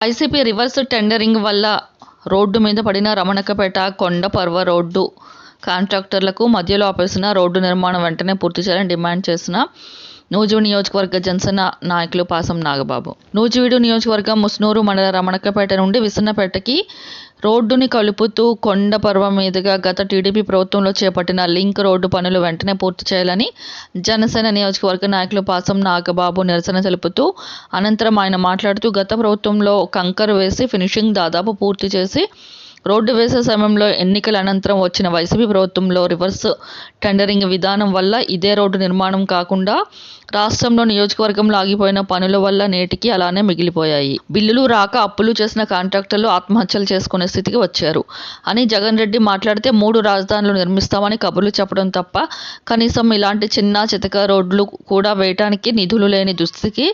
YCP reverse tendering వల్ల road మీద పడిన రమణకపేట కొండపర్వ రోడ్డు కాంట్రాక్టర్లకు మధ్యలో ఆపేసిన రోడ్డు నిర్మాణం వెంటనే పూర్తి చేయాలని డిమాండ్ చేసిన నూజివీడు నియోజకవర్గ జనసేన నాయకులు పాసం నాగబాబు. నూజివీడు నియోజకవర్గం ముస్నూరు మండల రమణకపేట నుండి విసన్నపేటకి రోడ్డుని కలుపుతూ కొండపర్వ మీదుగా గత టీడీపీ ప్రభుత్వంలో చేపట్టిన లింక్ రోడ్డు పనులు వెంటనే పూర్తి చేయాలని జనసేన నియోజకవర్గ నాయకులు పాసం నాగబాబు నిరసన తెలుపుతూ, అనంతరం ఆయన మాట్లాడుతూ, గత ప్రభుత్వంలో కంకర్ వేసి ఫినిషింగ్ దాదాపు పూర్తి చేసి రోడ్డు వేసే సమయంలో ఎన్నికల అనంతరం వచ్చిన వైసీపీ ప్రభుత్వంలో రివర్స్ టెండరింగ్ విధానం వల్ల ఇదే రోడ్డు నిర్మాణం కాకుండా రాష్ట్రంలో నియోజకవర్గంలో ఆగిపోయిన పనుల వల్ల నేటికి అలానే మిగిలిపోయాయి. బిల్లులు రాక అప్పులు చేసిన కాంట్రాక్టర్లు ఆత్మహత్యలు చేసుకునే స్థితికి వచ్చారు అని జగన్ రెడ్డి మాట్లాడితే 3 రాజధానులు నిర్మిస్తామని కబుర్లు చెప్పడం తప్ప కనీసం ఇలాంటి చిన్న చితక రోడ్లు కూడా వేయటానికి నిధులు లేని దుస్థితికి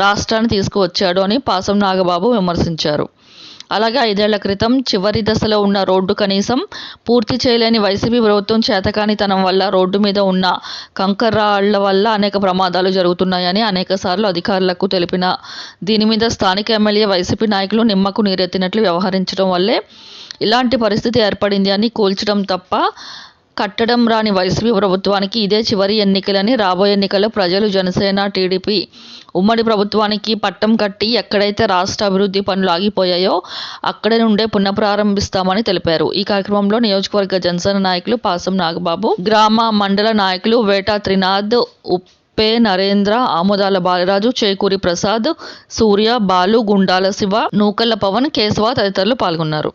రాష్ట్రాన్ని తీసుకువచ్చాడు అని పాసం నాగబాబు విమర్శించారు. అలాగే 5 ఏళ్ల క్రితం చివరి దశలో ఉన్న రోడ్డు కనీసం పూర్తి చేయలేని వైసీపీ ప్రభుత్వం చేతకానితనం వల్ల రోడ్డు మీద ఉన్న కంకర రాళ్ల వల్ల అనేక ప్రమాదాలు జరుగుతున్నాయని అనేకసార్లు అధికారులకు తెలిపిన దీని మీద స్థానిక ఎమ్మెల్యే వైసీపీ నాయకులు నిమ్మకు నీరెత్తినట్లు వ్యవహరించడం వల్లే ఇలాంటి పరిస్థితి ఏర్పడింది అని కూల్చడం తప్ప కట్టడం రాని వైసీపీ ప్రభుత్వానికి ఇదే చివరి ఎన్నికలని, రాబోయే ఎన్నికల్లో ప్రజలు జనసేన టీడీపీ ఉమ్మడి ప్రభుత్వానికి పట్టం కట్టి ఎక్కడైతే రాష్ట్ర అభివృద్ధి పనులు ఆగిపోయాయో అక్కడి నుండే పునఃప్రారంభిస్తామని తెలిపారు. ఈ కార్యక్రమంలో నియోజకవర్గ జనసేన నాయకులు పాసం నాగబాబు, గ్రామ మండల నాయకులు వేటా త్రినాథ్, ఉప్పే నరేంద్ర, ఆముదాల బాలరాజు, చేకూరి ప్రసాద్, సూర్య, బాలు, గుండాల శివ, నూకల్ల పవన్, కేశవ తదితరులు పాల్గొన్నారు.